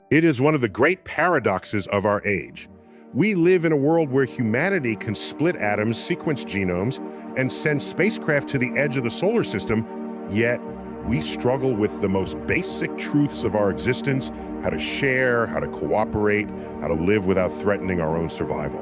It is one of the great paradoxes of our age. We live in a world where humanity can split atoms, sequence genomes, and send spacecraft to the edge of the solar system, yet we struggle with the most basic truths of our existence: how to share, how to cooperate, how to live without threatening our own survival.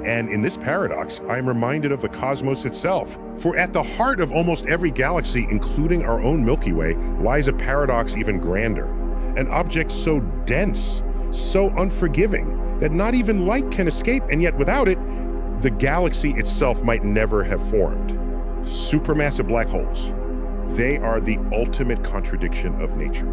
And in this paradox, I am reminded of the cosmos itself. For at the heart of almost every galaxy, including our own Milky Way, lies a paradox even grander. An object so dense, so unforgiving, that not even light can escape, and yet without it, the galaxy itself might never have formed. Supermassive black holes. They are the ultimate contradiction of nature.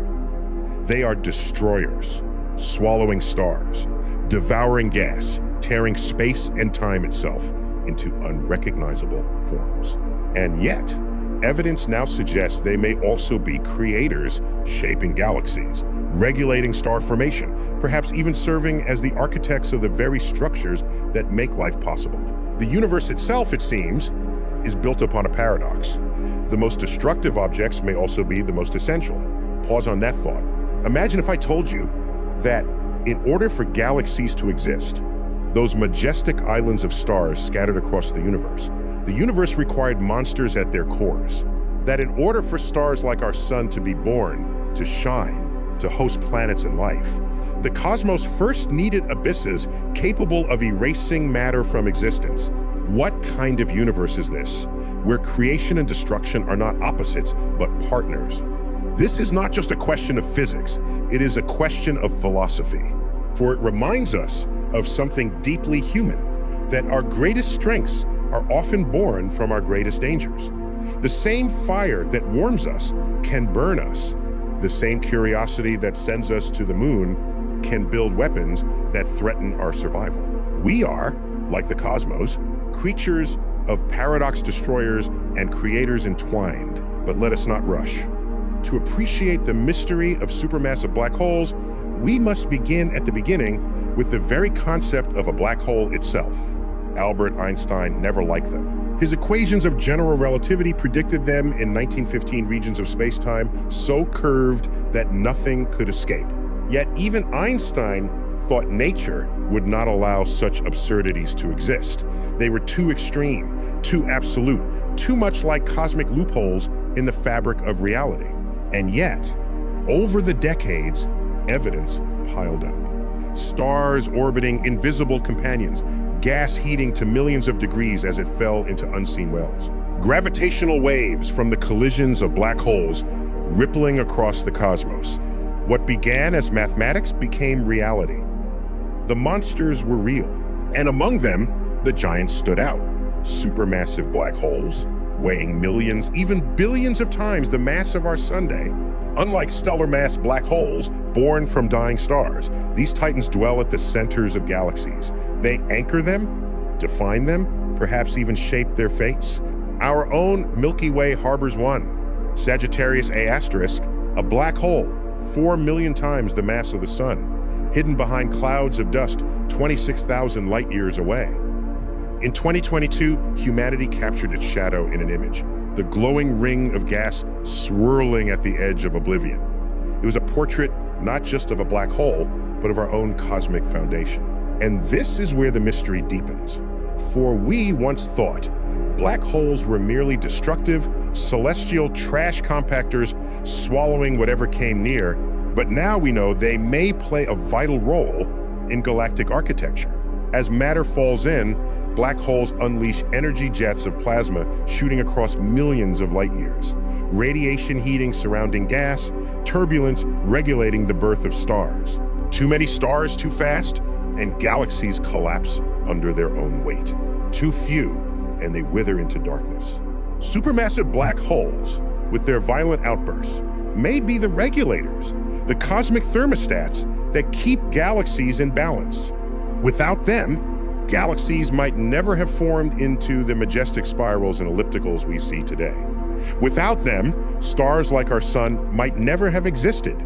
They are destroyers, swallowing stars, devouring gas, tearing space and time itself into unrecognizable forms. And yet, evidence now suggests they may also be creators, shaping galaxies, regulating star formation, perhaps even serving as the architects of the very structures that make life possible. The universe itself, it seems, is built upon a paradox. The most destructive objects may also be the most essential. Pause on that thought. Imagine if I told you that in order for galaxies to exist, those majestic islands of stars scattered across the universe required monsters at their cores. That in order for stars like our sun to be born, to shine, to host planets and life, the cosmos first needed abysses capable of erasing matter from existence. What kind of universe is this, where creation and destruction are not opposites, but partners? This is not just a question of physics, it is a question of philosophy. For it reminds us of something deeply human, that our greatest strengths are often born from our greatest dangers. The same fire that warms us can burn us. The same curiosity that sends us to the moon can build weapons that threaten our survival. We are, like the cosmos, creatures of paradox destroyers and creators entwined. But let us not rush. To appreciate the mystery of supermassive black holes, we must begin at the beginning with the very concept of a black hole itself. Albert Einstein never liked them. His equations of general relativity predicted them in 1915 regions of space-time so curved that nothing could escape. Yet even Einstein thought nature would not allow such absurdities to exist. They were too extreme, too absolute, too much like cosmic loopholes in the fabric of reality. And yet, over the decades, evidence piled up. Stars orbiting invisible companions, gas heating to millions of degrees as it fell into unseen wells. Gravitational waves from the collisions of black holes rippling across the cosmos. What began as mathematics became reality. The monsters were real, and among them, the giants stood out. Supermassive black holes, weighing millions, even billions of times the mass of our Sun. Unlike stellar mass black holes born from dying stars, these titans dwell at the centers of galaxies. They anchor them, define them, perhaps even shape their fates. Our own Milky Way harbors one, Sagittarius A*, a black hole 4 million times the mass of the Sun, hidden behind clouds of dust 26,000 light years away. In 2022, humanity captured its shadow in an image, the glowing ring of gas swirling at the edge of oblivion. It was a portrait not just of a black hole, but of our own cosmic foundation. And this is where the mystery deepens. For we once thought black holes were merely destructive, celestial trash compactors swallowing whatever came near, but now we know they may play a vital role in galactic architecture. As matter falls in, black holes unleash energy jets of plasma shooting across millions of light years, radiation heating surrounding gas, turbulence regulating the birth of stars. Too many stars too fast, and galaxies collapse under their own weight. Too few, and they wither into darkness. Supermassive black holes, with their violent outbursts, may be the regulators, the cosmic thermostats that keep galaxies in balance. Without them, galaxies might never have formed into the majestic spirals and ellipticals we see today. Without them, stars like our sun might never have existed.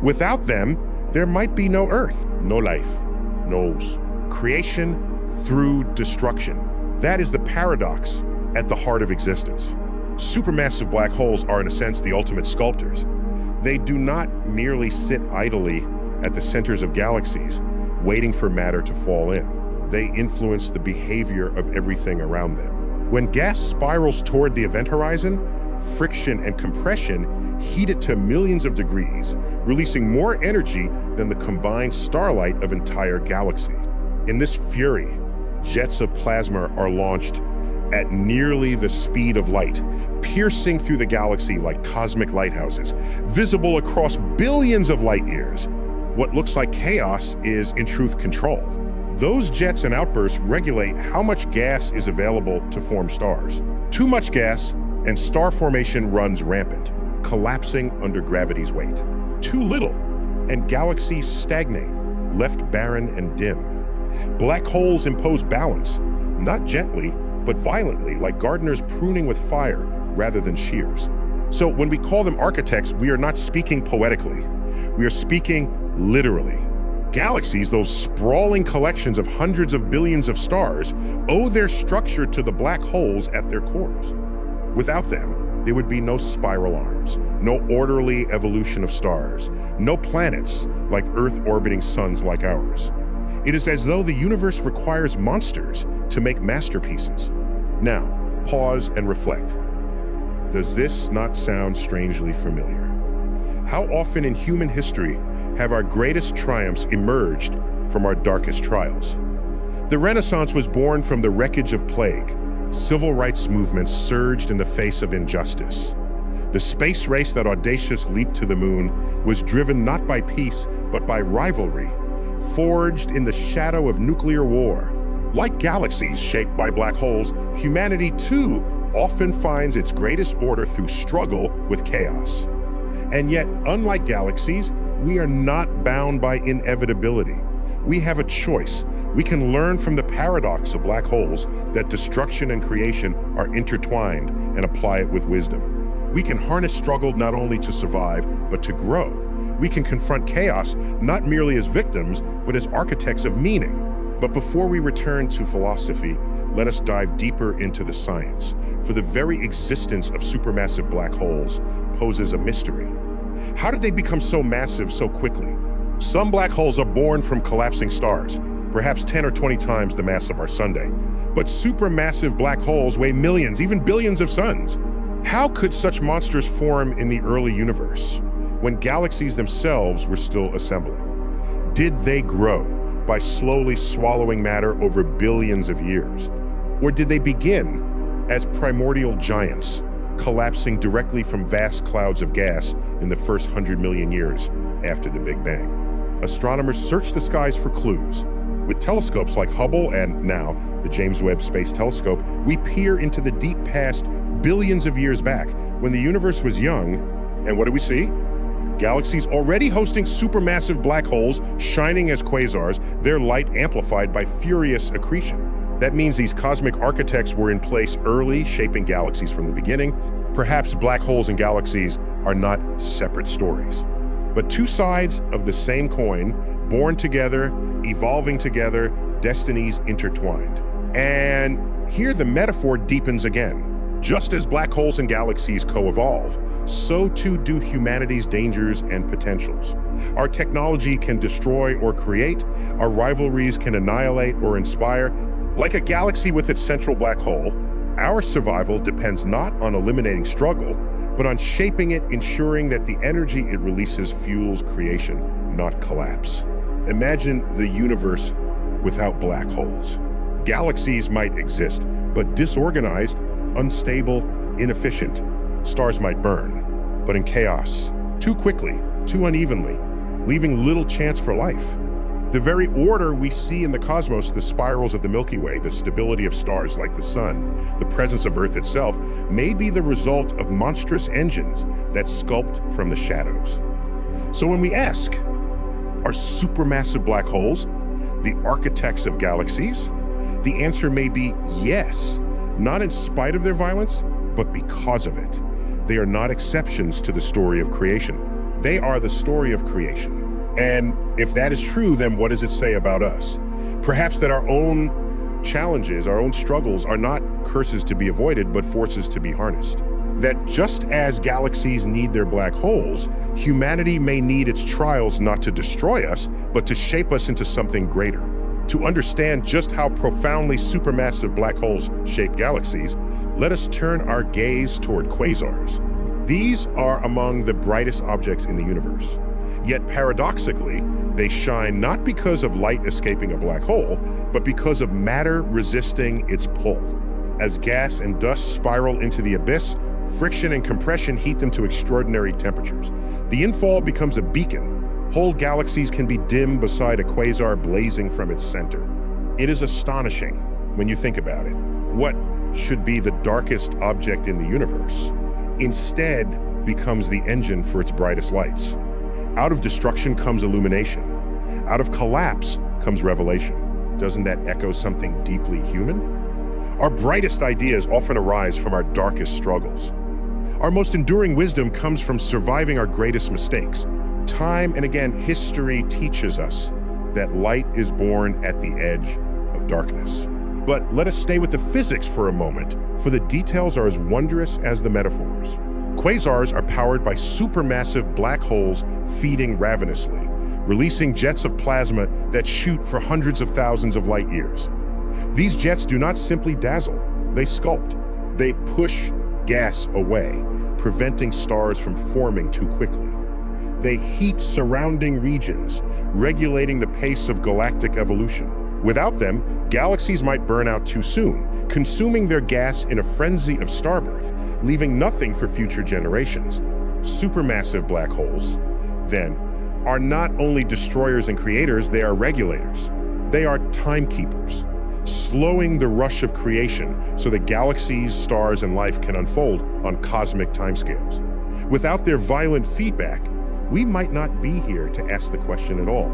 Without them, there might be no Earth, no life, no creation through destruction. That is the paradox at the heart of existence. Supermassive black holes are, in a sense, the ultimate sculptors. They do not merely sit idly at the centers of galaxies, waiting for matter to fall in. They influence the behavior of everything around them. When gas spirals toward the event horizon, friction and compression heat it to millions of degrees, releasing more energy than the combined starlight of entire galaxies. In this fury, jets of plasma are launched at nearly the speed of light, piercing through the galaxy like cosmic lighthouses, visible across billions of light years. What looks like chaos is, in truth, control. Those jets and outbursts regulate how much gas is available to form stars. Too much gas, and star formation runs rampant, collapsing under gravity's weight. Too little, and galaxies stagnate, left barren and dim. Black holes impose balance, not gently, but violently, like gardeners pruning with fire rather than shears. So when we call them architects, we are not speaking poetically. We are speaking literally. Galaxies, those sprawling collections of hundreds of billions of stars, owe their structure to the black holes at their cores. Without them, there would be no spiral arms, no orderly evolution of stars, no planets like Earth orbiting suns like ours. It is as though the universe requires monsters to make masterpieces. Now, pause and reflect. Does this not sound strangely familiar? How often in human history have our greatest triumphs emerged from our darkest trials? The Renaissance was born from the wreckage of plague. Civil rights movements surged in the face of injustice. The space race that audacious leaped to the moon was driven not by peace, but by rivalry, forged in the shadow of nuclear war. Like galaxies shaped by black holes, humanity too often finds its greatest order through struggle with chaos. And yet, unlike galaxies, we are not bound by inevitability. We have a choice. We can learn from the paradox of black holes that destruction and creation are intertwined and apply it with wisdom. We can harness struggle not only to survive, but to grow. We can confront chaos not merely as victims, but as architects of meaning. But before we return to philosophy, let us dive deeper into the science, for the very existence of supermassive black holes poses a mystery. How did they become so massive so quickly? Some black holes are born from collapsing stars, perhaps 10 or 20 times the mass of our Sunday. But supermassive black holes weigh millions, even billions of suns. How could such monsters form in the early universe, when galaxies themselves were still assembling? Did they grow by slowly swallowing matter over billions of years? Or did they begin as primordial giants, collapsing directly from vast clouds of gas in the first 100 million years after the Big Bang? Astronomers search the skies for clues. With telescopes like Hubble and now the James Webb Space Telescope, we peer into the deep past billions of years back when the universe was young. And what do we see? Galaxies already hosting supermassive black holes shining as quasars, their light amplified by furious accretion. That means these cosmic architects were in place early, shaping galaxies from the beginning. Perhaps black holes and galaxies are not separate stories, but two sides of the same coin, born together, evolving together, destinies intertwined. And here the metaphor deepens again. Just as black holes and galaxies co-evolve, so too do humanity's dangers and potentials. Our technology can destroy or create, our rivalries can annihilate or inspire. Like a galaxy with its central black hole, our survival depends not on eliminating struggle, but on shaping it, ensuring that the energy it releases fuels creation, not collapse. Imagine the universe without black holes. Galaxies might exist, but disorganized, unstable, inefficient. Stars might burn, but in chaos, too quickly, too unevenly, leaving little chance for life. The very order we see in the cosmos, the spirals of the Milky Way, the stability of stars like the sun, the presence of Earth itself, may be the result of monstrous engines that sculpt from the shadows. So when we ask, are supermassive black holes the architects of galaxies? The answer may be yes, not in spite of their violence, but because of it. They are not exceptions to the story of creation. They are the story of creation. And if that is true, then what does it say about us? Perhaps that our own challenges, our own struggles are not curses to be avoided, but forces to be harnessed. that just as galaxies need their black holes, humanity may need its trials not to destroy us, but to shape us into something greater. To understand just how profoundly supermassive black holes shape galaxies, let us turn our gaze toward quasars. These are among the brightest objects in the universe. Yet paradoxically, they shine not because of light escaping a black hole, but because of matter resisting its pull. As gas and dust spiral into the abyss, friction and compression heat them to extraordinary temperatures. The infall becomes a beacon. Whole galaxies can be dim beside a quasar blazing from its center. It is astonishing when you think about it. What should be the darkest object in the universe instead becomes the engine for its brightest lights. Out of destruction comes illumination. Out of collapse comes revelation. Doesn't that echo something deeply human? Our brightest ideas often arise from our darkest struggles. Our most enduring wisdom comes from surviving our greatest mistakes. Time and again, history teaches us that light is born at the edge of darkness. But let us stay with the physics for a moment, for the details are as wondrous as the metaphors. Quasars are powered by supermassive black holes feeding ravenously, releasing jets of plasma that shoot for hundreds of thousands of light years. These jets do not simply dazzle, they sculpt. They push gas away, preventing stars from forming too quickly. They heat surrounding regions, regulating the pace of galactic evolution. Without them, galaxies might burn out too soon, consuming their gas in a frenzy of starbirth, leaving nothing for future generations. Supermassive black holes, then, are not only destroyers and creators, they are regulators. They are timekeepers, slowing the rush of creation so that galaxies, stars, and life can unfold on cosmic timescales. Without their violent feedback, we might not be here to ask the question at all.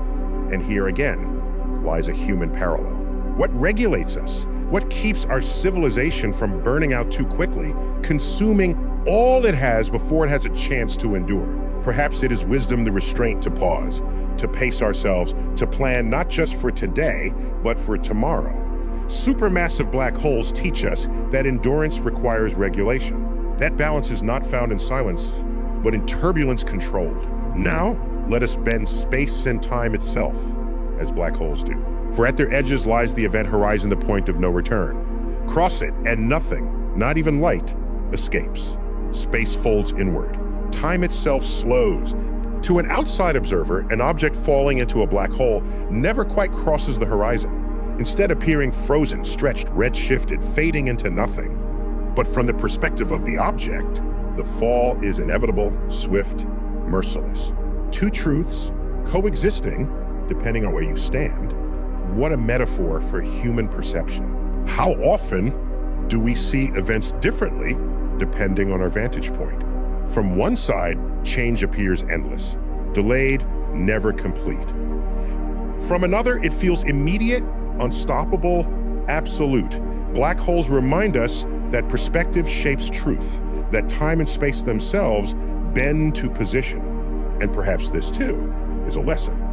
And here again lies a human parallel. What regulates us? What keeps our civilization from burning out too quickly, consuming all it has before it has a chance to endure? Perhaps it is wisdom, the restraint to pause, to pace ourselves, to plan not just for today, but for tomorrow. Supermassive black holes teach us that endurance requires regulation. That balance is not found in silence, but in turbulence controlled. Now, let us bend space and time itself, as black holes do. For at their edges lies the event horizon, the point of no return. Cross it, and nothing, not even light, escapes. Space folds inward. Time itself slows. To an outside observer, an object falling into a black hole never quite crosses the horizon, instead appearing frozen, stretched, red-shifted, fading into nothing. But from the perspective of the object, the fall is inevitable, swift, merciless. Two truths coexisting, depending on where you stand. What a metaphor for human perception. How often do we see events differently depending on our vantage point? From one side, change appears endless, delayed, never complete. From another, it feels immediate, unstoppable, absolute. Black holes remind us that perspective shapes truth, that time and space themselves bend to position. And perhaps this too is a lesson.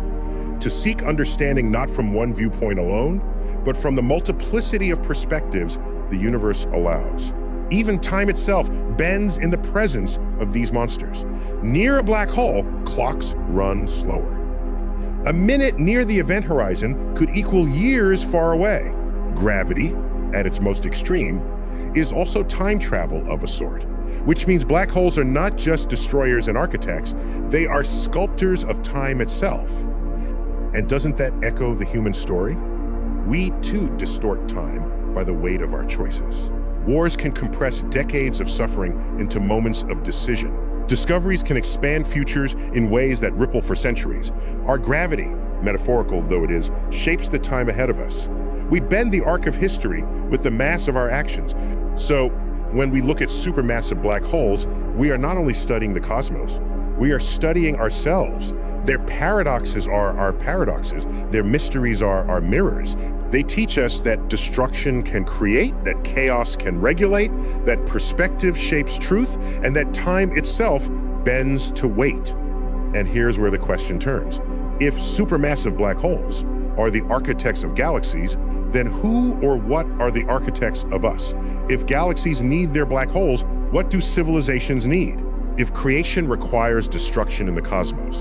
To seek understanding not from one viewpoint alone, but from the multiplicity of perspectives the universe allows. Even time itself bends in the presence of these monsters. Near a black hole, clocks run slower. A minute near the event horizon could equal years far away. Gravity, at its most extreme, is also time travel of a sort, which means black holes are not just destroyers and architects, they are sculptors of time itself. And doesn't that echo the human story? We too distort time by the weight of our choices. Wars can compress decades of suffering into moments of decision. Discoveries can expand futures in ways that ripple for centuries. Our gravity, metaphorical though it is, shapes the time ahead of us. We bend the arc of history with the mass of our actions. So, when we look at supermassive black holes, we are not only studying the cosmos, we are studying ourselves. Their paradoxes are our paradoxes. Their mysteries are our mirrors. They teach us that destruction can create, that chaos can regulate, that perspective shapes truth, and that time itself bends to weight. And here's where the question turns. If supermassive black holes are the architects of galaxies, then who or what are the architects of us? If galaxies need their black holes, What do civilizations need? If creation requires destruction in the cosmos,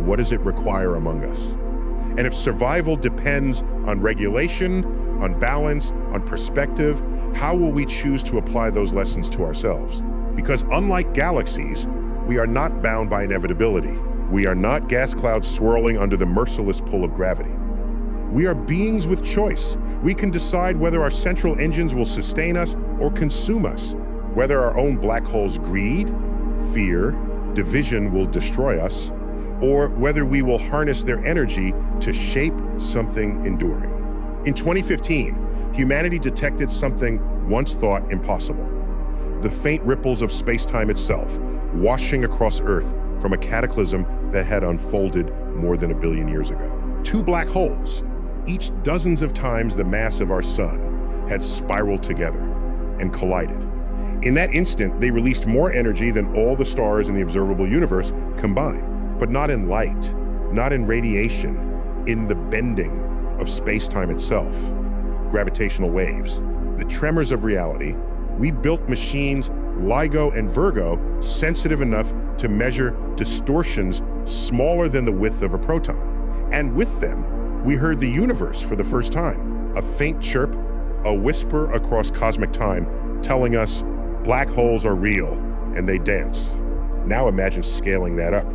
what does it require among us? And if survival depends on regulation, on balance, on perspective, how will we choose to apply those lessons to ourselves? Because unlike galaxies, we are not bound by inevitability. We are not gas clouds swirling under the merciless pull of gravity. We are beings with choice. We can decide whether our central engines will sustain us or consume us, whether our own black hole's greed, fear, division will destroy us, or whether we will harness their energy to shape something enduring. In 2015, humanity detected something once thought impossible: the faint ripples of space-time itself, washing across Earth from a cataclysm that had unfolded more than 1 billion years ago. Two black holes, each dozens of times the mass of our sun, had spiraled together and collided. In that instant, they released more energy than all the stars in the observable universe combined, but not in light, not in radiation, in the bending of space-time itself. Gravitational waves, the tremors of reality. We built machines, LIGO and Virgo, sensitive enough to measure distortions smaller than the width of a proton. And with them, we heard the universe for the first time. A faint chirp, a whisper across cosmic time, telling us black holes are real and they dance. Now imagine scaling that up.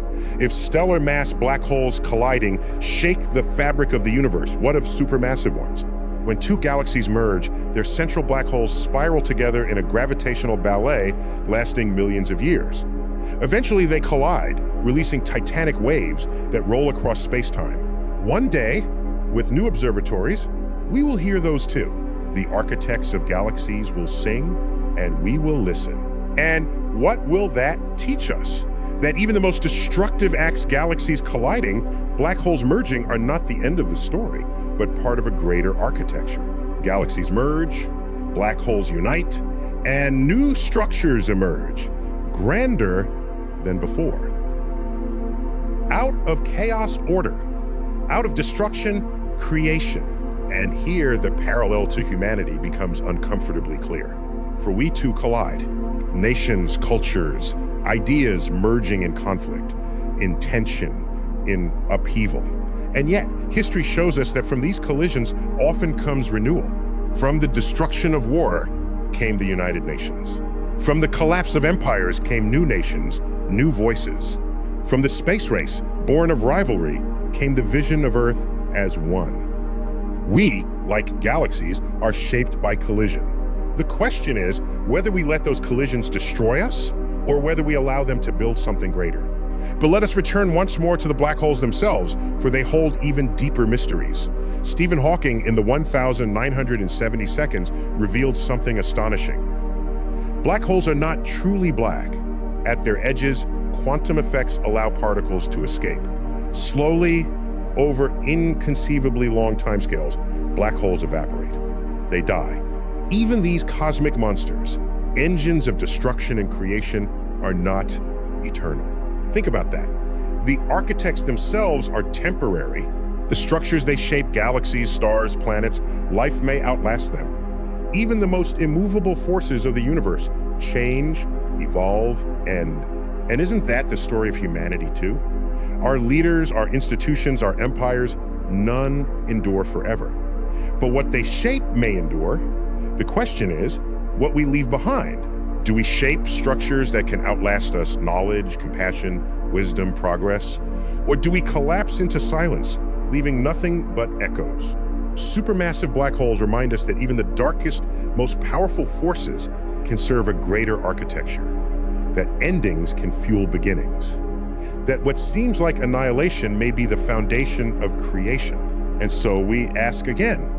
If stellar mass black holes colliding shake the fabric of the universe, what of supermassive ones? When two galaxies merge, their central black holes spiral together in a gravitational ballet lasting millions of years. Eventually they collide, releasing titanic waves that roll across space-time. One day, with new observatories, we will hear those too. The architects of galaxies will sing, and we will listen. And what will that teach us? That even the most destructive galaxies colliding, black holes merging, are not the end of the story, but part of a greater architecture. Galaxies merge, black holes unite, and new structures emerge, grander than before. Out of chaos, order. Out of destruction, creation. And here the parallel to humanity becomes uncomfortably clear. For we too collide. Nations, cultures, ideas merging in conflict, in tension, in upheaval. And yet, history shows us that from these collisions often comes renewal. From the destruction of war came the United Nations. From the collapse of empires came new nations, new voices. From the space race, born of rivalry, came the vision of Earth as one. We, like galaxies, are shaped by collision. The question is whether we let those collisions destroy us or whether we allow them to build something greater. But let us return once more to the black holes themselves, for they hold even deeper mysteries. Stephen Hawking, in the 1,970 seconds, revealed something astonishing. Black holes are not truly black. At their edges, quantum effects allow particles to escape. Slowly, over inconceivably long timescales, black holes evaporate. They die. Even these cosmic monsters, engines of destruction and creation, are not eternal. Think about that. The architects themselves are temporary. The structures they shape, galaxies, stars, planets, life may outlast them. Even the most immovable forces of the universe change, evolve, end. And isn't that the story of humanity too? Our leaders, our institutions, our empires, none endure forever. But what they shape may endure. The question is, what we leave behind. Do we shape structures that can outlast us, knowledge, compassion, wisdom, progress? Or do we collapse into silence, leaving nothing but echoes? Supermassive black holes remind us that even the darkest, most powerful forces can serve a greater architecture, that endings can fuel beginnings, that what seems like annihilation may be the foundation of creation. And so we ask again,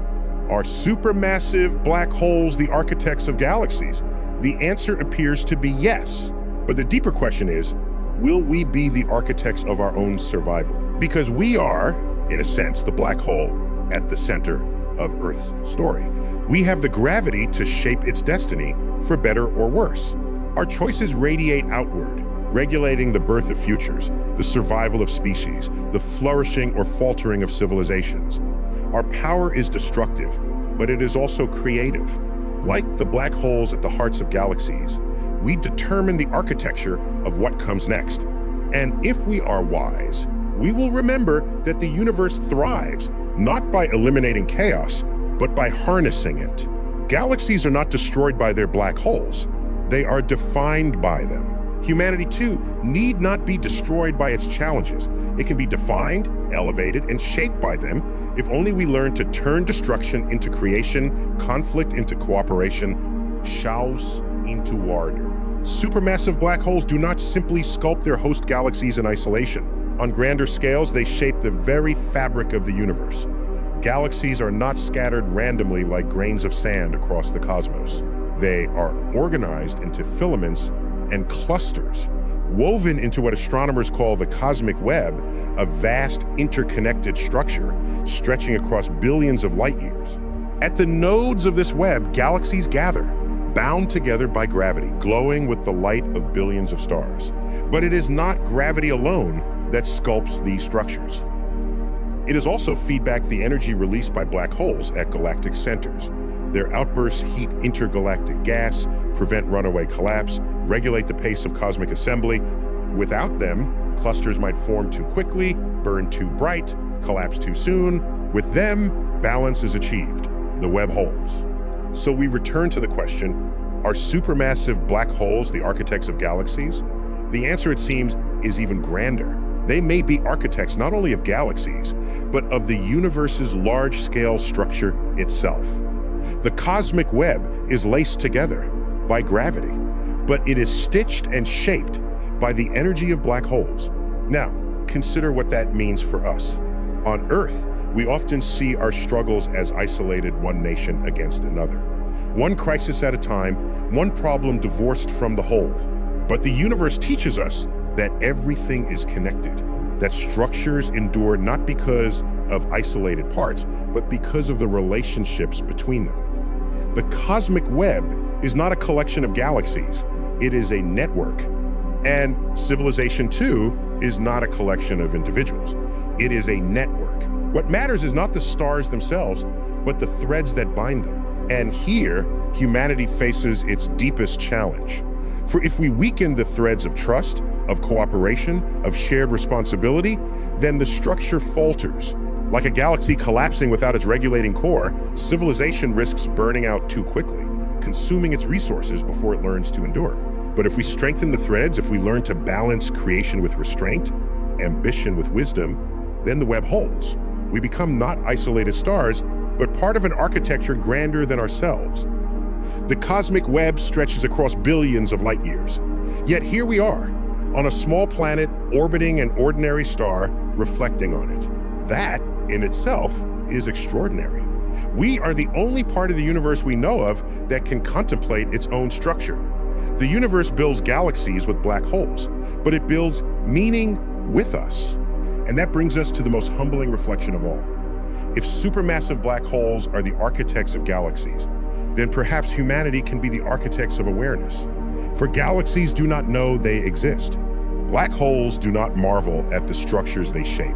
are supermassive black holes the architects of galaxies? The answer appears to be yes. But the deeper question is, will we be the architects of our own survival? Because we are, in a sense, the black hole at the center of Earth's story. We have the gravity to shape its destiny, for better or worse. Our choices radiate outward, regulating the birth of futures, the survival of species, the flourishing or faltering of civilizations. Our power is destructive, but it is also creative. Like the black holes at the hearts of galaxies, we determine the architecture of what comes next. And if we are wise, we will remember that the universe thrives not by eliminating chaos, but by harnessing it. Galaxies are not destroyed by their black holes. They are defined by them. Humanity, too, need not be destroyed by its challenges. It can be defined, elevated, and shaped by them if only we learn to turn destruction into creation, conflict into cooperation, chaos into order. Supermassive black holes do not simply sculpt their host galaxies in isolation. On grander scales, they shape the very fabric of the universe. Galaxies are not scattered randomly like grains of sand across the cosmos. They are organized into filaments and clusters, woven into what astronomers call the cosmic web, a vast interconnected structure stretching across billions of light years. At the nodes of this web, galaxies gather, bound together by gravity, glowing with the light of billions of stars. But it is not gravity alone that sculpts these structures. It is also feedback the energy released by black holes at galactic centers. Their outbursts heat intergalactic gas, prevent runaway collapse, regulate the pace of cosmic assembly. Without them, clusters might form too quickly, burn too bright, collapse too soon. With them, balance is achieved. The web holds. So we return to the question, are supermassive black holes the architects of galaxies? The answer, it seems, is even grander. They may be architects not only of galaxies, but of the universe's large-scale structure itself. The cosmic web is laced together by gravity, but it is stitched and shaped by the energy of black holes. Now, consider what that means for us. On Earth, we often see our struggles as isolated one nation against another. One crisis at a time, one problem divorced from the whole. But the universe teaches us that everything is connected, that structures endure not because of isolated parts, but because of the relationships between them. The cosmic web is not a collection of galaxies, it is a network. And civilization, too, is not a collection of individuals. It is a network. What matters is not the stars themselves, but the threads that bind them. And here, humanity faces its deepest challenge. For if we weaken the threads of trust, of cooperation, of shared responsibility, then the structure falters. Like a galaxy collapsing without its regulating core, civilization risks burning out too quickly, consuming its resources before it learns to endure. But if we strengthen the threads, if we learn to balance creation with restraint, ambition with wisdom, then the web holds. We become not isolated stars, but part of an architecture grander than ourselves. The cosmic web stretches across billions of light years. Yet here we are, on a small planet orbiting an ordinary star, reflecting on it. That, in itself, is extraordinary. We are the only part of the universe we know of that can contemplate its own structure. The universe builds galaxies with black holes, but it builds meaning with us. And that brings us to the most humbling reflection of all. If supermassive black holes are the architects of galaxies, then perhaps humanity can be the architects of awareness. For galaxies do not know they exist. Black holes do not marvel at the structures they shape,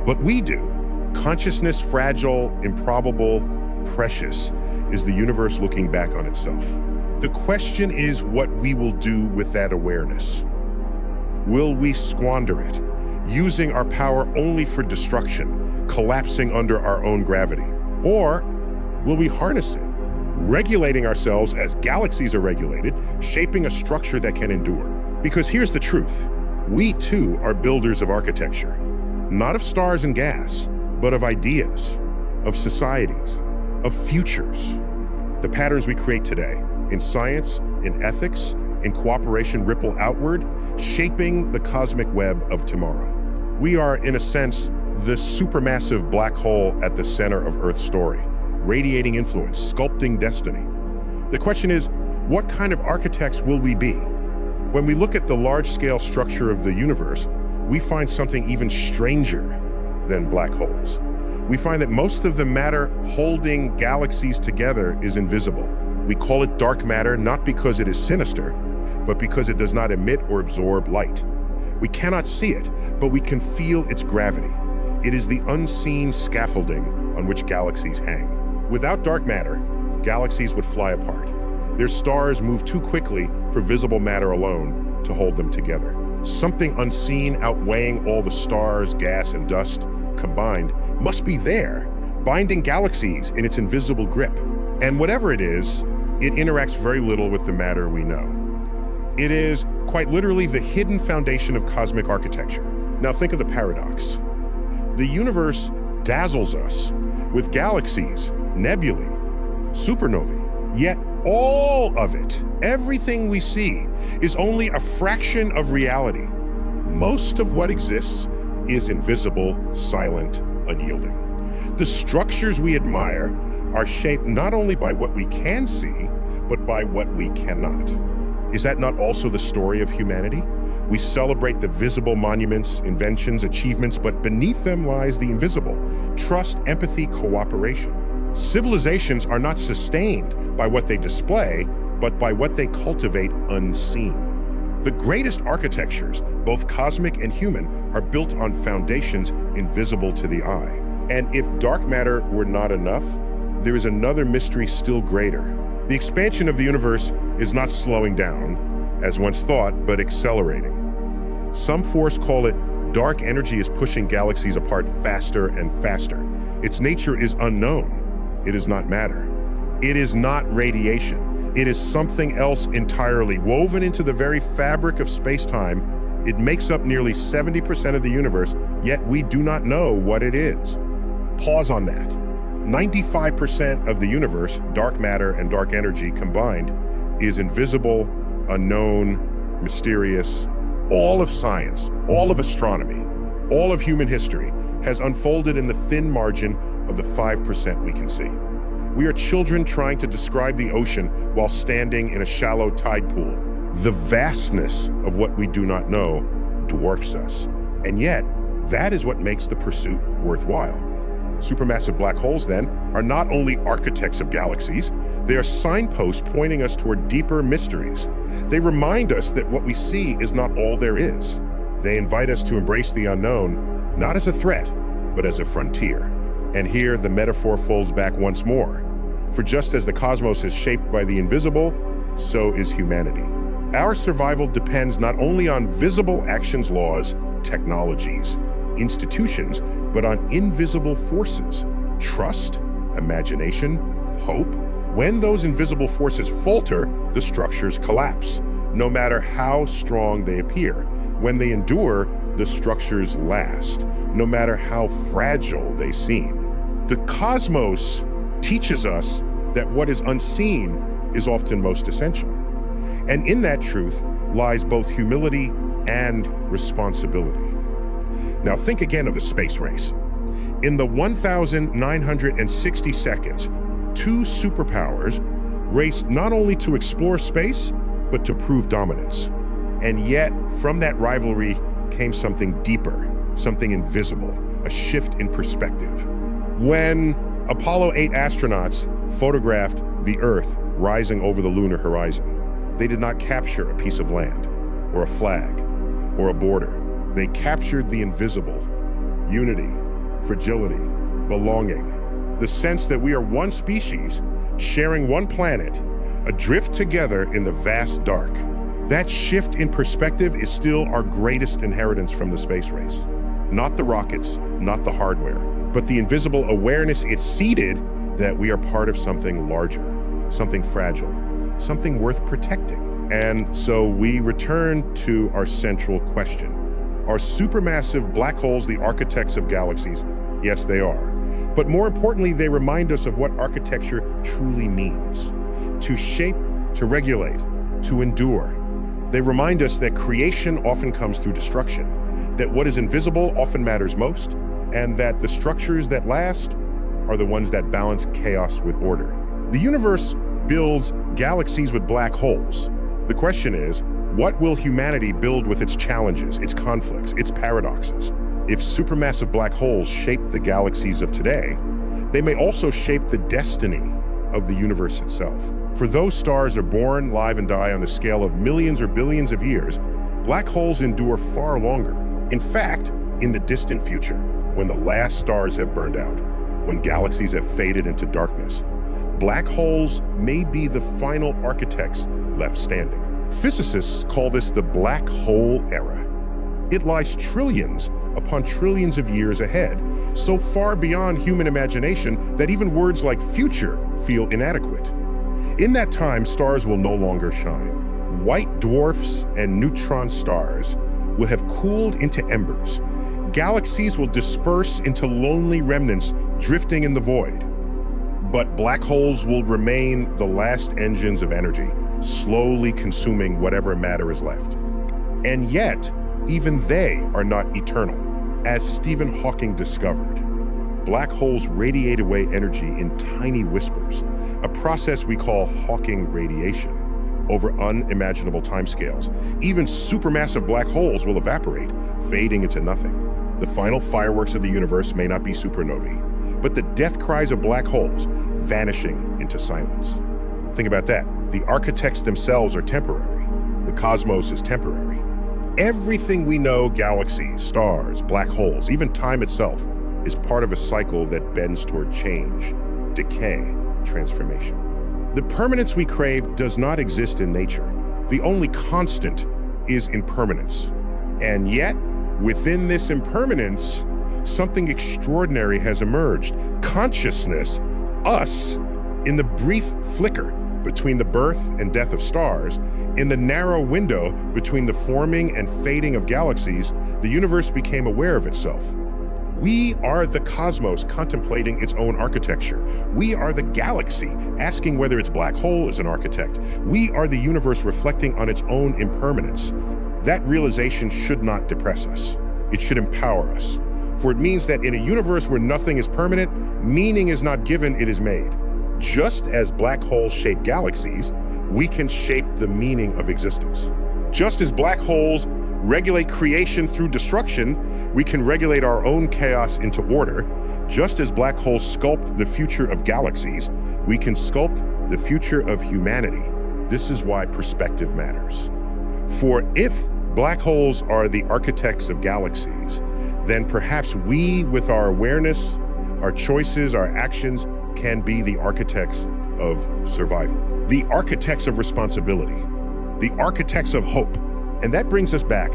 but we do. Consciousness, fragile, improbable, precious, is the universe looking back on itself. The question is what we will do with that awareness. Will we squander it, using our power only for destruction, collapsing under our own gravity? Or will we harness it, regulating ourselves as galaxies are regulated, shaping a structure that can endure? Because here's the truth. We too are builders of architecture, not of stars and gas, but of ideas, of societies, of futures. The patterns we create today, in science, in ethics, in cooperation, ripple outward, shaping the cosmic web of tomorrow. We are, in a sense, the supermassive black hole at the center of Earth's story, radiating influence, sculpting destiny. The question is, what kind of architects will we be? When we look at the large-scale structure of the universe, we find something even stranger than black holes. We find that most of the matter holding galaxies together is invisible. We call it dark matter not because it is sinister, but because it does not emit or absorb light. We cannot see it, but we can feel its gravity. It is the unseen scaffolding on which galaxies hang. Without dark matter, galaxies would fly apart. Their stars move too quickly for visible matter alone to hold them together. Something unseen outweighing all the stars, gas, and dust combined must be there, binding galaxies in its invisible grip. And whatever it is, it interacts very little with the matter we know. It is, quite literally, the hidden foundation of cosmic architecture. Now think of the paradox. The universe dazzles us with galaxies, nebulae, supernovae, yet all of it, everything we see, is only a fraction of reality. Most of what exists is invisible, silent, unyielding. The structures we admire are shaped not only by what we can see, but by what we cannot. Is that not also the story of humanity? We celebrate the visible monuments, inventions, achievements, but beneath them lies the invisible: trust, empathy, cooperation. Civilizations are not sustained by what they display, but by what they cultivate unseen. The greatest architectures, both cosmic and human, are built on foundations invisible to the eye. And if dark matter were not enough, there is another mystery still greater. The expansion of the universe is not slowing down, as once thought, but accelerating. Some force call it dark energy is pushing galaxies apart faster and faster. Its nature is unknown. It is not matter. It is not radiation. It is something else entirely, woven into the very fabric of space-time. It makes up nearly 70% of the universe, yet we do not know what it is. Pause on that. 95% of the universe, dark matter and dark energy combined, is invisible, unknown, mysterious. All of science, all of astronomy, all of human history has unfolded in the thin margin of the 5% we can see. We are children trying to describe the ocean while standing in a shallow tide pool. The vastness of what we do not know dwarfs us. And yet, that is what makes the pursuit worthwhile. Supermassive black holes, then, are not only architects of galaxies, they are signposts pointing us toward deeper mysteries. They remind us that what we see is not all there is. They invite us to embrace the unknown, not as a threat, but as a frontier. And here the metaphor folds back once more. For just as the cosmos is shaped by the invisible, so is humanity. Our survival depends not only on visible actions, laws, technologies, institutions, but on invisible forces: trust, imagination, hope. When those invisible forces falter, the structures collapse, no matter how strong they appear. When they endure, the structures last, no matter how fragile they seem. The cosmos teaches us that what is unseen is often most essential. And in that truth lies both humility and responsibility. Now think again of the space race. In the 1,960 seconds, two superpowers raced not only to explore space, but to prove dominance. And yet, from that rivalry came something deeper, something invisible, a shift in perspective. When Apollo 8 astronauts photographed the Earth rising over the lunar horizon, they did not capture a piece of land, or a flag, or a border. They captured the invisible: unity, fragility, belonging, the sense that we are one species, sharing one planet, adrift together in the vast dark. That shift in perspective is still our greatest inheritance from the space race. Not the rockets, not the hardware, but the invisible awareness it seeded that we are part of something larger, something fragile, something worth protecting. And so we return to our central question. Are supermassive black holes the architects of galaxies? Yes, they are. But more importantly, they remind us of what architecture truly means: to shape, to regulate, to endure. They remind us that creation often comes through destruction, that what is invisible often matters most, and that the structures that last are the ones that balance chaos with order. The universe builds galaxies with black holes. The question is, what will humanity build with its challenges, its conflicts, its paradoxes? If supermassive black holes shape the galaxies of today, they may also shape the destiny of the universe itself. For those stars are born, live, and die on the scale of millions or billions of years, black holes endure far longer. In fact, in the distant future, when the last stars have burned out, when galaxies have faded into darkness, Black holes may be the final architects left standing. Physicists call this the black hole era. It lies trillions upon trillions of years ahead, so far beyond human imagination that even words like future feel inadequate. In that time, stars will no longer shine. White dwarfs and neutron stars will have cooled into embers. Galaxies will disperse into lonely remnants drifting in the void. But black holes will remain the last engines of energy, slowly consuming whatever matter is left. And yet, even they are not eternal. As Stephen Hawking discovered, black holes radiate away energy in tiny whispers, a process we call Hawking radiation. Over unimaginable timescales, even supermassive black holes will evaporate, fading into nothing. The final fireworks of the universe may not be supernovae, but the death cries of black holes vanishing into silence. Think about that. The architects themselves are temporary. The cosmos is temporary. Everything we know, galaxies, stars, black holes, even time itself, is part of a cycle that bends toward change, decay, transformation. The permanence we crave does not exist in nature. The only constant is impermanence. And yet, within this impermanence, something extraordinary has emerged. Consciousness, us, in the brief flicker between the birth and death of stars, in the narrow window between the forming and fading of galaxies, the universe became aware of itself. We are the cosmos contemplating its own architecture. We are the galaxy asking whether its black hole is an architect. We are the universe reflecting on its own impermanence. That realization should not depress us. It should empower us. For it means that in a universe where nothing is permanent, meaning is not given, it is made. Just as black holes shape galaxies, we can shape the meaning of existence. Just as black holes regulate creation through destruction, we can regulate our own chaos into order. Just as black holes sculpt the future of galaxies, we can sculpt the future of humanity. This is why perspective matters. For if black holes are the architects of galaxies, then perhaps we, with our awareness, our choices, our actions, can be the architects of survival, the architects of responsibility, the architects of hope. And that brings us back,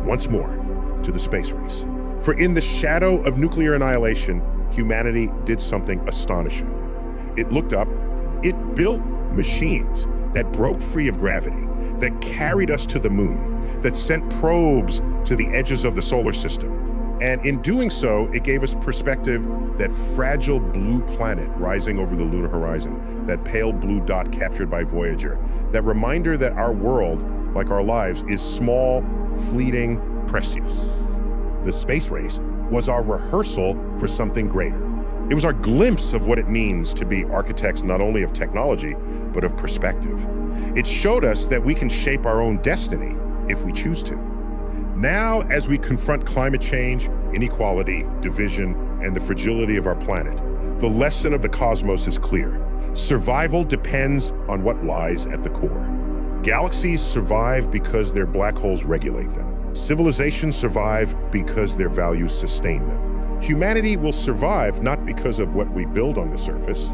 once more, to the space race. For in the shadow of nuclear annihilation, humanity did something astonishing. It looked up, it built machines that broke free of gravity, that carried us to the moon, that sent probes to the edges of the solar system. And in doing so, it gave us perspective, that fragile blue planet rising over the lunar horizon, that pale blue dot captured by Voyager, that reminder that our world, like our lives, is small, fleeting, precious. The space race was our rehearsal for something greater. It was our glimpse of what it means to be architects not only of technology, but of perspective. It showed us that we can shape our own destiny if we choose to. Now, as we confront climate change, inequality, division, and the fragility of our planet, the lesson of the cosmos is clear. Survival depends on what lies at the core. Galaxies survive because their black holes regulate them. Civilizations survive because their values sustain them. Humanity will survive not because of what we build on the surface,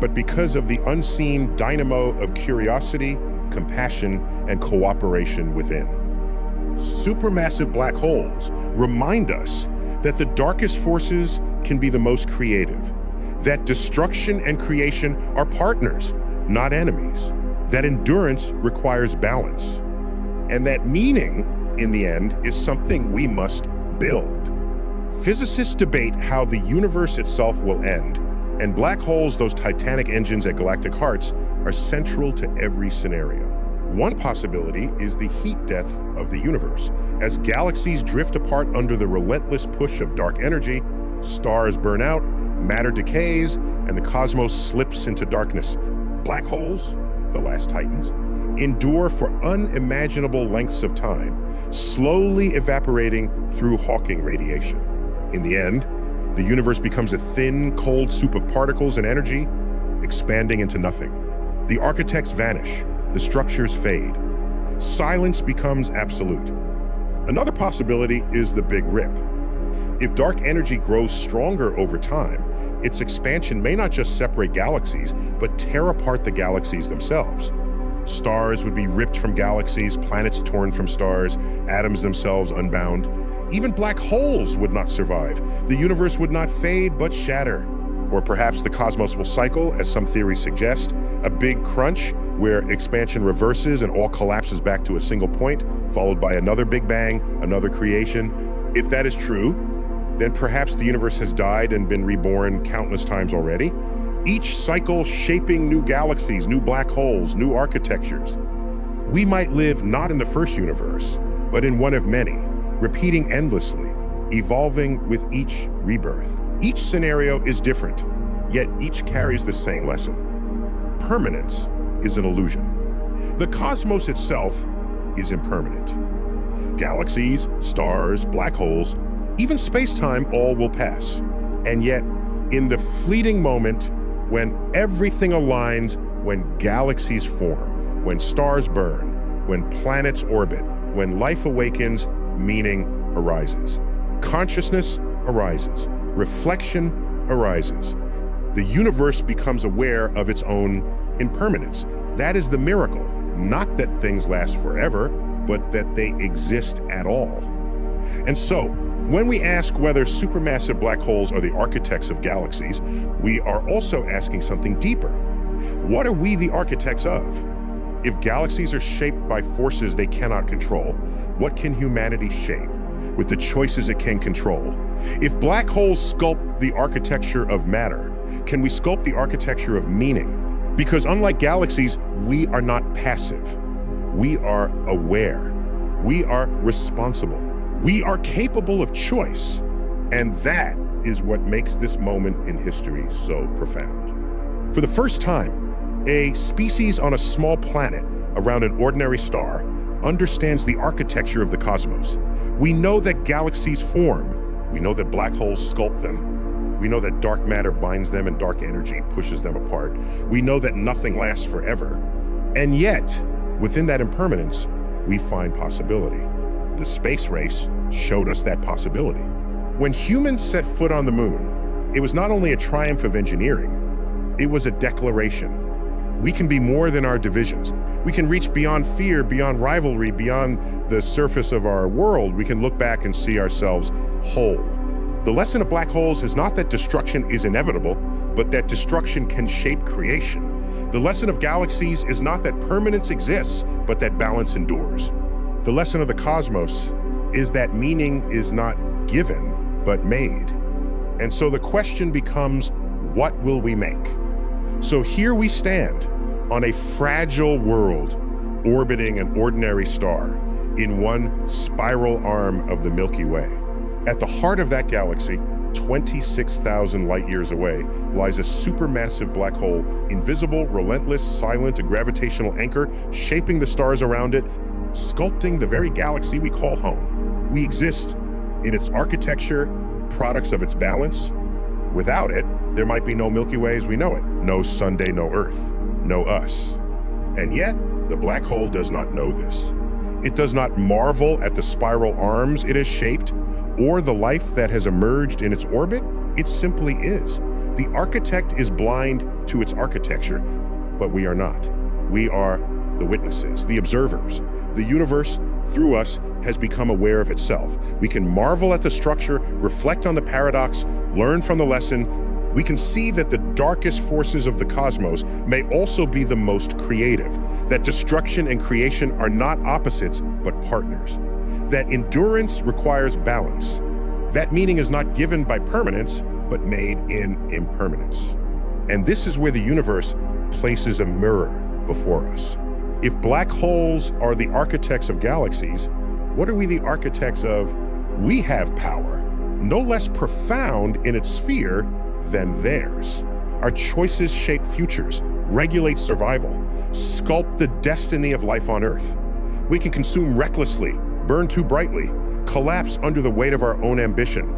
but because of the unseen dynamo of curiosity, compassion, and cooperation within. Supermassive black holes remind us that the darkest forces can be the most creative, that destruction and creation are partners, not enemies, that endurance requires balance, and that meaning, in the end, is something we must build. Physicists debate how the universe itself will end, and black holes, those titanic engines at galactic hearts, are central to every scenario. One possibility is the heat death of the universe. As galaxies drift apart under the relentless push of dark energy, stars burn out, matter decays, and the cosmos slips into darkness. Black holes, the last titans, endure for unimaginable lengths of time, slowly evaporating through Hawking radiation. In the end, the universe becomes a thin, cold soup of particles and energy, expanding into nothing. The architects vanish. The structures fade. Silence becomes absolute. Another possibility is the Big Rip. If dark energy grows stronger over time, its expansion may not just separate galaxies, but tear apart the galaxies themselves. Stars would be ripped from galaxies, planets torn from stars, atoms themselves unbound. Even black holes would not survive. The universe would not fade, but shatter. Or perhaps the cosmos will cycle, as some theories suggest, a big crunch where expansion reverses and all collapses back to a single point, followed by another big bang, another creation. If that is true, then perhaps the universe has died and been reborn countless times already, each cycle shaping new galaxies, new black holes, new architectures. We might live not in the first universe, but in one of many, repeating endlessly, evolving with each rebirth. Each scenario is different, yet each carries the same lesson. Permanence is an illusion. The cosmos itself is impermanent. Galaxies, stars, black holes, even space-time, all will pass. And yet, in the fleeting moment, when everything aligns, when galaxies form, when stars burn, when planets orbit, when life awakens, meaning arises. Consciousness arises. Reflection arises. The universe becomes aware of its own impermanence. That is the miracle. Not that things last forever, but that they exist at all. And so, when we ask whether supermassive black holes are the architects of galaxies, we are also asking something deeper. What are we the architects of? If galaxies are shaped by forces they cannot control, what can humanity shape with the choices it can control? If black holes sculpt the architecture of matter, can we sculpt the architecture of meaning? Because unlike galaxies, we are not passive. We are aware. We are responsible. We are capable of choice. And that is what makes this moment in history so profound. For the first time, a species on a small planet around an ordinary star understands the architecture of the cosmos. We know that galaxies form. We know that black holes sculpt them. We know that dark matter binds them and dark energy pushes them apart. We know that nothing lasts forever. And yet, within that impermanence, we find possibility. The space race showed us that possibility. When humans set foot on the moon, it was not only a triumph of engineering, it was a declaration. We can be more than our divisions. We can reach beyond fear, beyond rivalry, beyond the surface of our world. We can look back and see ourselves whole. The lesson of black holes is not that destruction is inevitable, but that destruction can shape creation. The lesson of galaxies is not that permanence exists, but that balance endures. The lesson of the cosmos is that meaning is not given, but made. And so the question becomes, what will we make? So here we stand on a fragile world orbiting an ordinary star in one spiral arm of the Milky Way. At the heart of that galaxy, 26,000 light years away, lies a supermassive black hole, invisible, relentless, silent, a gravitational anchor, shaping the stars around it, sculpting the very galaxy we call home. We exist in its architecture, products of its balance. Without it, there might be no Milky Way as we know it, no Sunday, no Earth, no us. And yet, the black hole does not know this. It does not marvel at the spiral arms it has shaped, or the life that has emerged in its orbit. It simply is. The architect is blind to its architecture, but we are not. We are the witnesses, the observers. The universe, through us, has become aware of itself. We can marvel at the structure, reflect on the paradox, learn from the lesson. We can see that the darkest forces of the cosmos may also be the most creative, that destruction and creation are not opposites, but partners, that endurance requires balance, that meaning is not given by permanence, but made in impermanence. And this is where the universe places a mirror before us. If black holes are the architects of galaxies, what are we the architects of? We have power, no less profound in its sphere than theirs. Our choices shape futures, regulate survival, sculpt the destiny of life on Earth. We can consume recklessly, burn too brightly, collapse under the weight of our own ambition.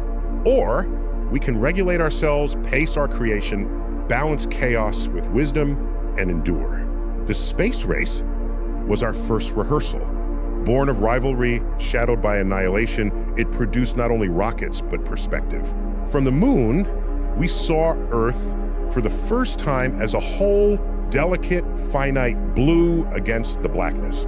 Or we can regulate ourselves, pace our creation, balance chaos with wisdom, and endure. The space race was our first rehearsal. Born of rivalry, shadowed by annihilation, it produced not only rockets, but perspective. From the moon, we saw Earth for the first time as a whole, delicate, finite blue against the blackness.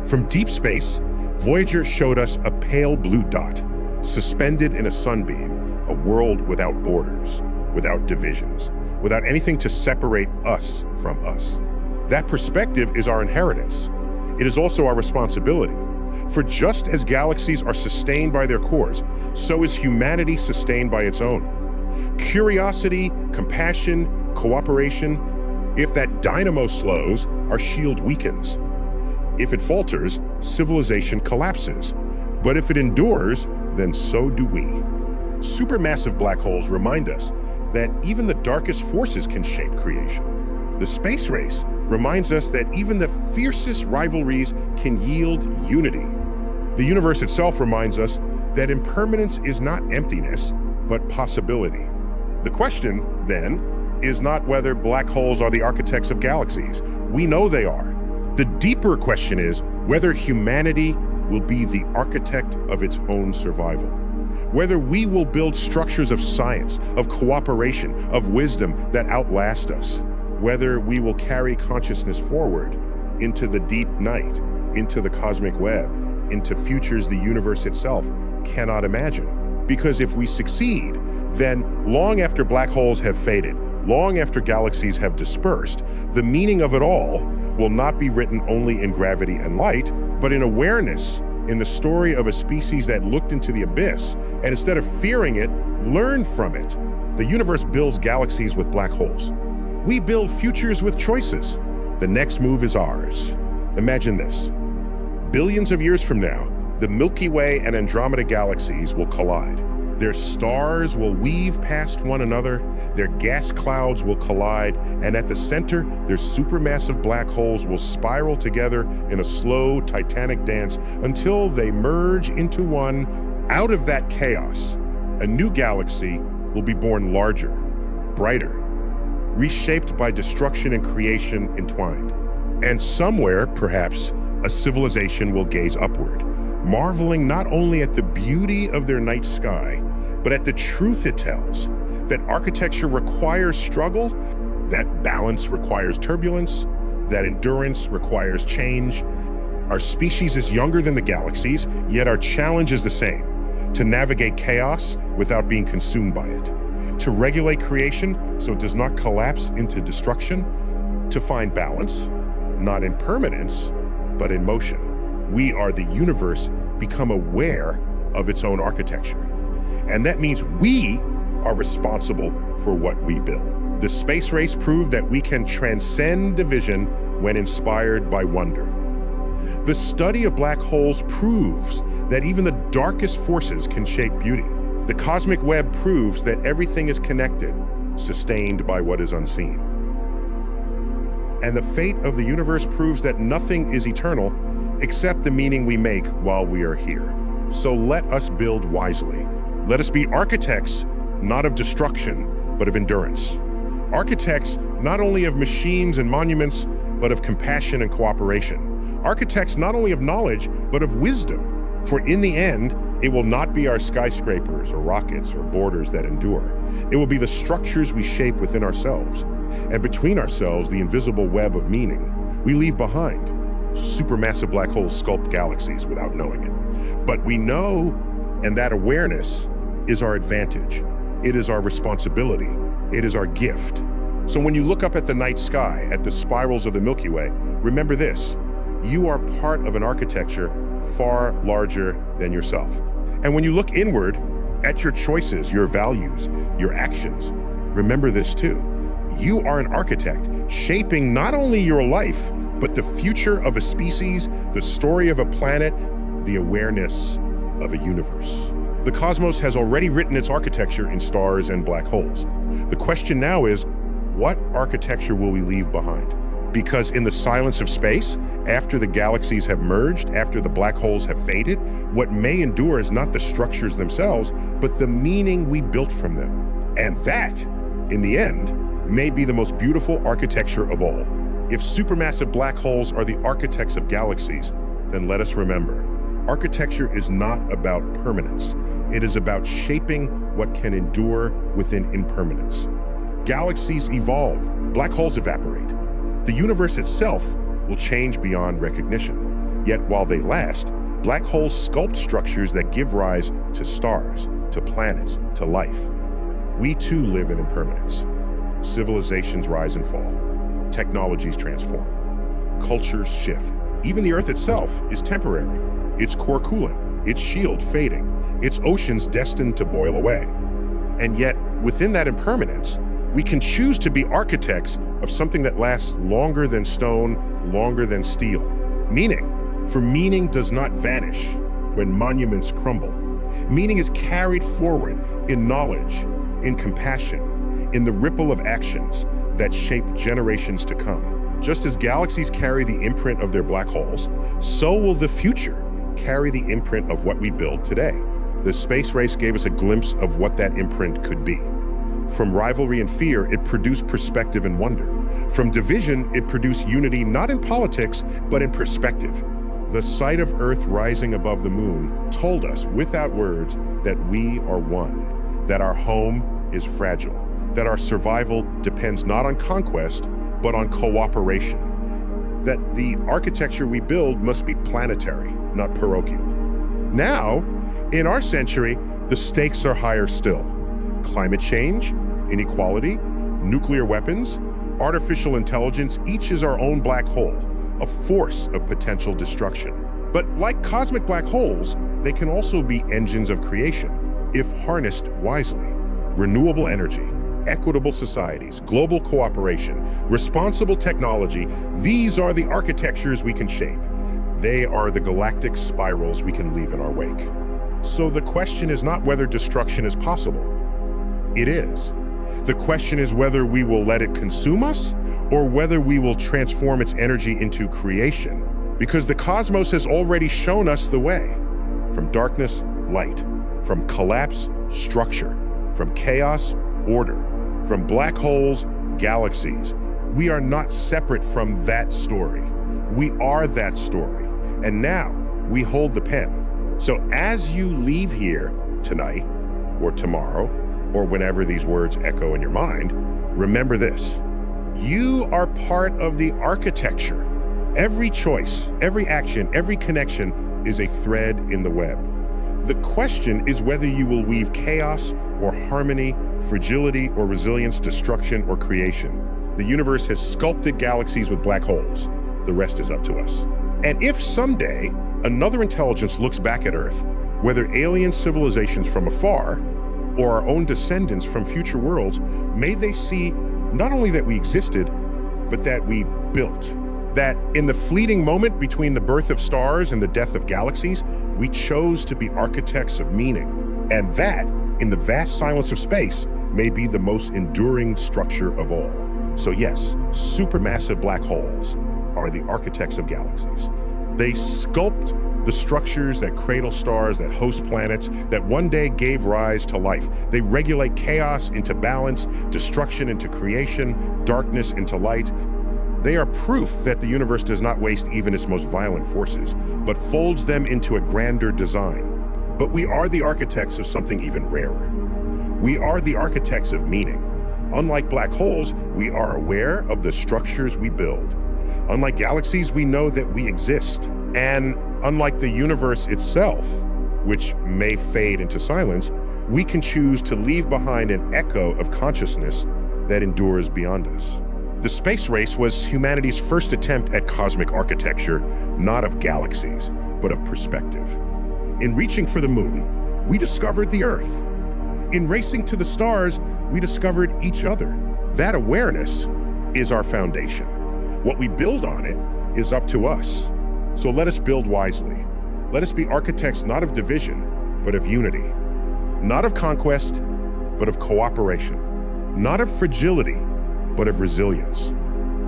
From deep space, Voyager showed us a pale blue dot, suspended in a sunbeam, a world without borders, without divisions, without anything to separate us from us. That perspective is our inheritance. It is also our responsibility. For just as galaxies are sustained by their cores, so is humanity sustained by its own. Curiosity, compassion, cooperation. If that dynamo slows, our shield weakens. If it falters, civilization collapses. But if it endures, then so do we. Supermassive black holes remind us that even the darkest forces can shape creation. The space race reminds us that even the fiercest rivalries can yield unity. The universe itself reminds us that impermanence is not emptiness, but possibility. The question, then, is not whether black holes are the architects of galaxies. We know they are. The deeper question is whether humanity will be the architect of its own survival. Whether we will build structures of science, of cooperation, of wisdom that outlast us. Whether we will carry consciousness forward into the deep night, into the cosmic web, into futures the universe itself cannot imagine. Because if we succeed, then long after black holes have faded, long after galaxies have dispersed, the meaning of it all will not be written only in gravity and light, but in awareness, in the story of a species that looked into the abyss, and instead of fearing it, learned from it. The universe builds galaxies with black holes. We build futures with choices. The next move is ours. Imagine this. Billions of years from now, the Milky Way and Andromeda galaxies will collide. Their stars will weave past one another, their gas clouds will collide, and at the center, their supermassive black holes will spiral together in a slow, titanic dance until they merge into one. Out of that chaos, a new galaxy will be born larger, brighter, reshaped by destruction and creation entwined. And somewhere, perhaps, a civilization will gaze upward, marveling not only at the beauty of their night sky, but at the truth it tells, that architecture requires struggle, that balance requires turbulence, that endurance requires change. Our species is younger than the galaxies, yet our challenge is the same: to navigate chaos without being consumed by it, to regulate creation so it does not collapse into destruction, to find balance, not in permanence, but in motion. We are the universe become aware of its own architecture. And that means we are responsible for what we build. The space race proved that we can transcend division when inspired by wonder. The study of black holes proves that even the darkest forces can shape beauty. The cosmic web proves that everything is connected, sustained by what is unseen. And the fate of the universe proves that nothing is eternal except the meaning we make while we are here. So let us build wisely. Let us be architects, not of destruction, but of endurance. Architects not only of machines and monuments, but of compassion and cooperation. Architects not only of knowledge, but of wisdom. For in the end, it will not be our skyscrapers or rockets or borders that endure. It will be the structures we shape within ourselves, and between ourselves, the invisible web of meaning we leave behind. Supermassive black holes sculpt galaxies without knowing it. But we know, and that awareness is our advantage. It is our responsibility. It is our gift. So when you look up at the night sky, at the spirals of the Milky Way, remember this: you are part of an architecture far larger than yourself. And when you look inward at your choices, your values, your actions, remember this too. You are an architect shaping not only your life, but the future of a species, the story of a planet, the awareness of a universe. The cosmos has already written its architecture in stars and black holes. The question now is, what architecture will we leave behind? Because in the silence of space, after the galaxies have merged, after the black holes have faded, what may endure is not the structures themselves, but the meaning we built from them. And that, in the end, may be the most beautiful architecture of all. If supermassive black holes are the architects of galaxies, then let us remember, architecture is not about permanence. It is about shaping what can endure within impermanence. Galaxies evolve, black holes evaporate. The universe itself will change beyond recognition. Yet while they last, black holes sculpt structures that give rise to stars, to planets, to life. We too live in impermanence. Civilizations rise and fall. Technologies transform. Cultures shift. Even the Earth itself is temporary. Its core cooling, its shield fading, its oceans destined to boil away. And yet, within that impermanence, we can choose to be architects of something that lasts longer than stone, longer than steel. Meaning, for meaning does not vanish when monuments crumble. Meaning is carried forward in knowledge, in compassion, in the ripple of actions that shape generations to come. Just as galaxies carry the imprint of their black holes, so will the future carry the imprint of what we build today. The space race gave us a glimpse of what that imprint could be. From rivalry and fear, it produced perspective and wonder. From division, it produced unity not in politics, but in perspective. The sight of Earth rising above the moon told us, without words, that we are one, that our home is fragile, that our survival depends not on conquest, but on cooperation, that the architecture we build must be planetary, not parochial. Now, in our century, the stakes are higher still. Climate change, inequality, nuclear weapons, artificial intelligence, each is our own black hole, a force of potential destruction. But like cosmic black holes, they can also be engines of creation, if harnessed wisely. Renewable energy, equitable societies, global cooperation, responsible technology, these are the architectures we can shape. They are the galactic spirals we can leave in our wake. So the question is not whether destruction is possible. It is. The question is whether we will let it consume us or whether we will transform its energy into creation. Because the cosmos has already shown us the way. From darkness, light. From collapse, structure. From chaos, order. From black holes, galaxies. We are not separate from that story. We are that story. And now we hold the pen. So as you leave here tonight or tomorrow, or whenever these words echo in your mind, remember this. You are part of the architecture. Every choice, every action, every connection is a thread in the web. The question is whether you will weave chaos or harmony, fragility or resilience, destruction or creation. The universe has sculpted galaxies with black holes. The rest is up to us. And if someday another intelligence looks back at Earth, whether alien civilizations from afar or our own descendants from future worlds, may they see not only that we existed, but that we built. That in the fleeting moment between the birth of stars and the death of galaxies, we chose to be architects of meaning. And that, in the vast silence of space, may be the most enduring structure of all. So yes, supermassive black holes are the architects of galaxies. They sculpt the structures that cradle stars, that host planets, that one day gave rise to life. They regulate chaos into balance, destruction into creation, darkness into light. They are proof that the universe does not waste even its most violent forces, but folds them into a grander design. But we are the architects of something even rarer. We are the architects of meaning. Unlike black holes, we are aware of the structures we build. Unlike galaxies, we know that we exist. And unlike the universe itself, which may fade into silence, we can choose to leave behind an echo of consciousness that endures beyond us. The space race was humanity's first attempt at cosmic architecture, not of galaxies, but of perspective. In reaching for the moon, we discovered the Earth. In racing to the stars, we discovered each other. That awareness is our foundation. What we build on it is up to us. So let us build wisely. Let us be architects not of division, but of unity. Not of conquest, but of cooperation. Not of fragility, but of resilience.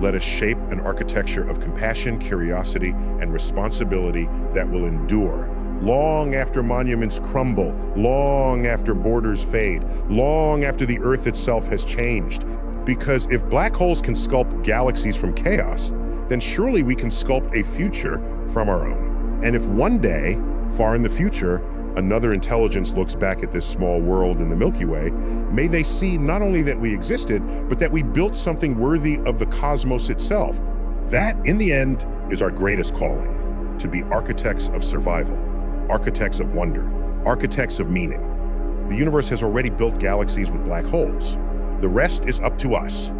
Let us shape an architecture of compassion, curiosity, and responsibility that will endure long after monuments crumble, long after borders fade, long after the Earth itself has changed. Because if black holes can sculpt galaxies from chaos, then surely we can sculpt a future from our own. And if one day, far in the future, another intelligence looks back at this small world in the Milky Way, may they see not only that we existed, but that we built something worthy of the cosmos itself. That, in the end, is our greatest calling, to be architects of survival, architects of wonder, architects of meaning. The universe has already built galaxies with black holes. The rest is up to us.